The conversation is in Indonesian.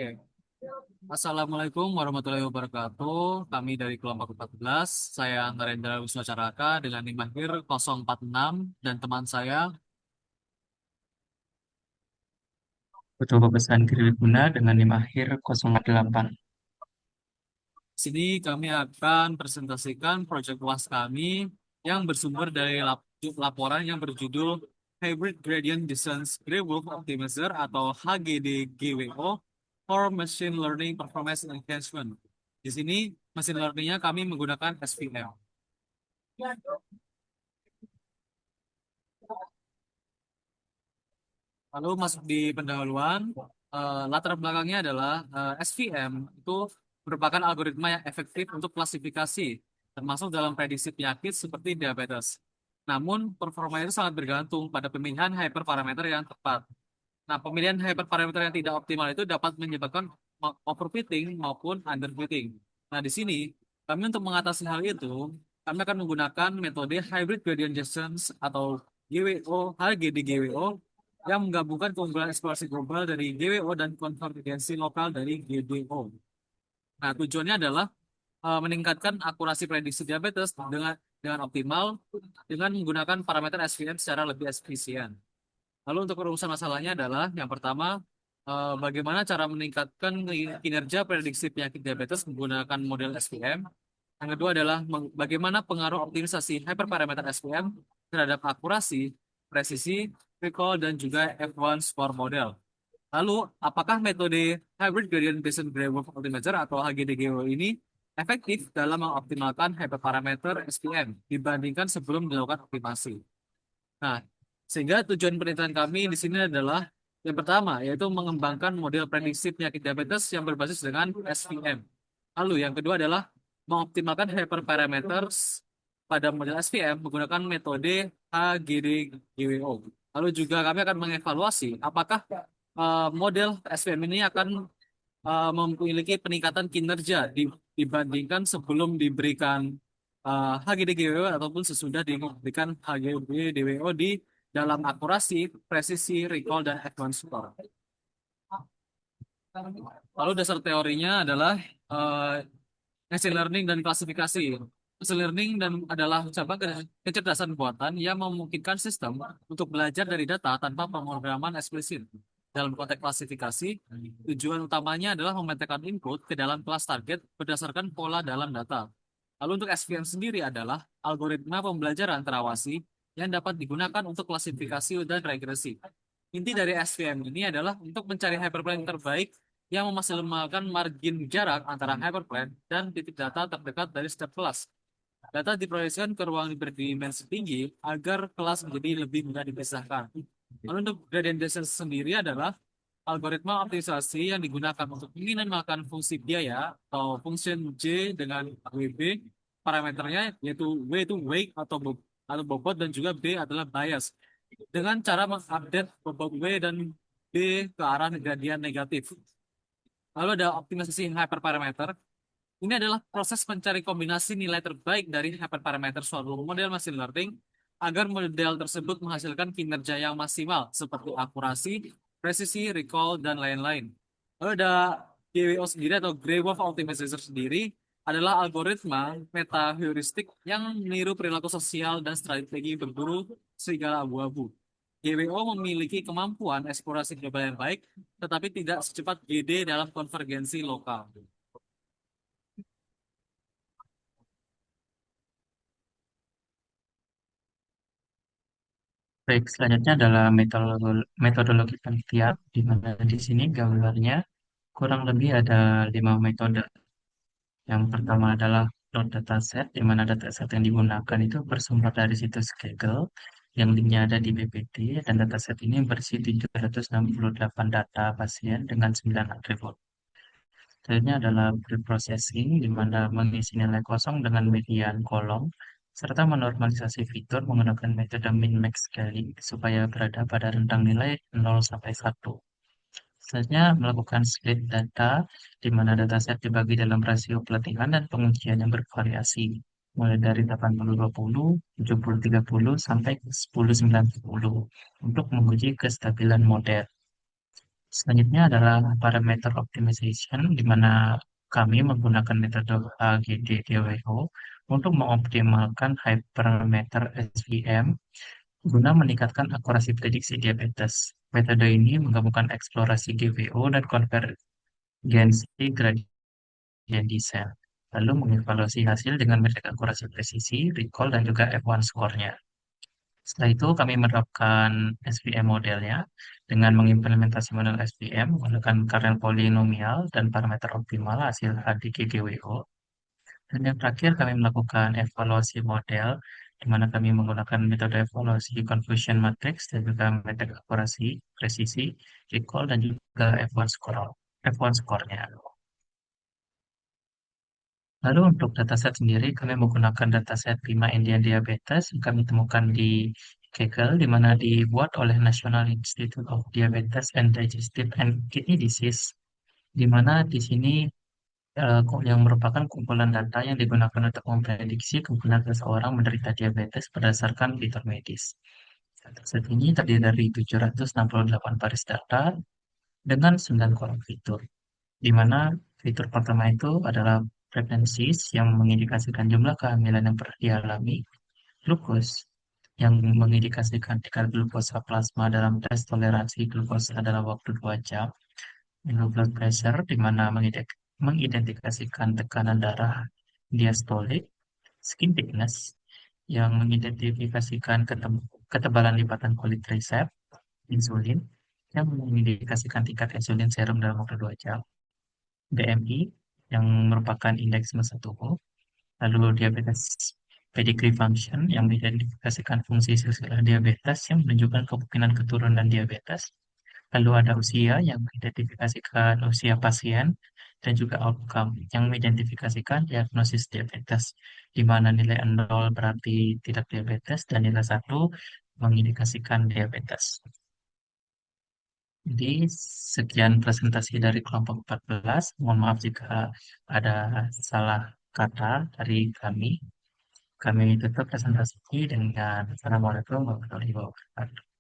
Oke. Assalamualaikum warahmatullahi wabarakatuh. Kami dari kelompok 14. Saya Narendra Wisnucaraka dengan NIM akhir 046 dan teman saya. Ketua Pesan Guna dengan NIM akhir 08. Di sini kami akan presentasikan proyek UAS kami yang bersumber dari laporan yang berjudul Hybrid Gradient Descent Grey Wolf Optimizer atau HGD-GWO for Machine Learning Performance Enhancement. Di sini machine learning-nya kami menggunakan SVM. Lalu masuk di pendahuluan, latar belakangnya adalah SVM itu merupakan algoritma yang efektif untuk klasifikasi, termasuk dalam prediksi penyakit seperti diabetes. Namun, performa itu sangat bergantung pada pemilihan hyperparameter yang tepat. Nah, pemilihan hyperparameter yang tidak optimal itu dapat menyebabkan overfitting maupun underfitting. Nah, di sini, kami untuk mengatasi hal itu, kami akan menggunakan metode Hybrid Gradient Descent atau GWO, HGD-GWO yang menggabungkan keunggulan eksplorasi global dari GWO dan konvergensi lokal dari GDO. Nah, tujuannya adalah meningkatkan akurasi prediksi diabetes dengan optimal dengan menggunakan parameter SVM secara lebih efisien. Lalu untuk rumusan masalahnya adalah yang pertama, bagaimana cara meningkatkan kinerja prediksi penyakit diabetes menggunakan model SVM. Yang kedua adalah bagaimana pengaruh optimisasi hyperparameter SVM terhadap akurasi, presisi, recall, dan juga F1 score model. Lalu, apakah metode Hybrid Gradient Descent Gray Wolf Optimizer atau HGDGO ini efektif dalam mengoptimalkan hyperparameter SVM dibandingkan sebelum dilakukan optimasi? Nah, sehingga tujuan penelitian kami di sini adalah yang pertama, yaitu mengembangkan model prediksi penyakit diabetes yang berbasis dengan SVM. Lalu yang kedua adalah mengoptimalkan hyperparameters pada model SVM menggunakan metode HGD-GWO. Lalu juga kami akan mengevaluasi apakah model SVM ini akan memiliki peningkatan kinerja dibandingkan sebelum diberikan HGD-GWO ataupun sesudah diberikan HGD-DWO di dalam akurasi, presisi, recall, dan advance score. Lalu dasar teorinya adalah eh, machine learning dan klasifikasi. Machine learning dan adalah cabang kecerdasan buatan yang memungkinkan sistem untuk belajar dari data tanpa pemrograman eksplisit. Dalam konteks klasifikasi, tujuan utamanya adalah memetakan input ke dalam kelas target berdasarkan pola dalam data. Lalu untuk SVM sendiri adalah algoritma pembelajaran terawasi yang dapat digunakan untuk klasifikasi dan regresi. Inti dari SVM ini adalah untuk mencari hyperplane terbaik yang memaksimalkan margin jarak antara hyperplane dan titik data terdekat dari setiap kelas. Data diproyeksikan ke ruang berdimensi tinggi agar kelas menjadi lebih mudah dipisahkan. Lalu untuk gradient descent sendiri adalah algoritma optimisasi yang digunakan untuk meminimalkan fungsi biaya atau function J dengan WB. Parameternya yaitu W itu weight atau bobot dan juga B adalah bias. Dengan cara mengupdate bobot W dan B ke arah gradient negatif. Lalu ada optimisasi hyperparameter. Ini adalah proses mencari kombinasi nilai terbaik dari hyperparameter suatu model machine learning agar model tersebut menghasilkan kinerja yang maksimal seperti akurasi, presisi, recall, dan lain-lain. Lalu ada GWO sendiri atau Grey Wolf Optimizer sendiri adalah algoritma meta heuristik yang meniru perilaku sosial dan strategi berburu serigala abu-abu. GWO memiliki kemampuan eksplorasi global yang baik, tetapi tidak secepat GD dalam konvergensi lokal. Baik, selanjutnya adalah metodologi penelitian, di mana di sini gambarnya kurang lebih ada 5 metode. Yang pertama adalah load dataset, di mana dataset yang digunakan itu bersumber dari situs Kaggle, yang linknya ada di PPT, dan dataset ini berisi 768 data pasien dengan 9 atribut. Selanjutnya adalah preprocessing, di mana mengisi nilai kosong dengan median kolom, serta menormalisasi fitur menggunakan metode min-max scaling supaya berada pada rentang nilai 0 sampai 1. Selanjutnya melakukan split data, di mana dataset dibagi dalam rasio pelatihan dan pengujian yang bervariasi, mulai dari 80-20, 70-30, sampai 10-90, untuk menguji kestabilan model. Selanjutnya adalah parameter optimization, di mana kami menggunakan metode AGD-DWO untuk mengoptimalkan hypermeter SVM guna meningkatkan akurasi prediksi diabetes. Metode ini menggabungkan eksplorasi GWO dan konvergensi gradien descent, lalu mengevaluasi hasil dengan metode akurasi presisi, recall, dan juga F1 score-nya. Setelah itu kami menerapkan SVM modelnya dengan mengimplementasi model SVM menggunakan kernel polinomial dan parameter optimal hasil HDGGWO. Dan yang terakhir kami melakukan evaluasi model di mana kami menggunakan metode evaluasi confusion matrix dan juga metode akurasi, presisi, recall, dan juga F1 score-nya. Lalu untuk dataset sendiri, kami menggunakan dataset 5 Indian Diabetes yang kami temukan di Kaggle, di mana dibuat oleh National Institute of Diabetes and Digestive and Kidney Disease, di mana di sini yang merupakan kumpulan data yang digunakan untuk memprediksi kemungkinan seseorang menderita diabetes berdasarkan fitur medis. Dataset ini terdiri dari 768 baris data dengan 9 kolom fitur, di mana fitur pertama itu adalah preferences yang mengindikasikan jumlah kehamilan yang pernah dialami, glukos yang mengindikasikan tingkat glukosa plasma dalam tes toleransi glukosa dalam waktu 2 jam, low blood pressure di mana mengidentifikasikan tekanan darah diastolik, skin thickness yang mengidentifikasikan ketebalan lipatan kulit tricep, insulin yang mengindikasikan tingkat insulin serum dalam waktu 2 jam, BMI yang merupakan indeks massa tubuh, lalu diabetes pedigree function yang mengidentifikasikan fungsi silsilah diabetes yang menunjukkan kemungkinan keturunan diabetes, lalu ada usia yang mengidentifikasikan usia pasien, dan juga outcome yang mengidentifikasikan diagnosis diabetes, di mana nilai 0 berarti tidak diabetes dan nilai 1 mengindikasikan diabetes. Jadi sekian presentasi dari kelompok 14. Mohon maaf jika ada salah kata dari kami. Kami tutup presentasi dengan Assalamualaikum warahmatullahi wabarakatuh.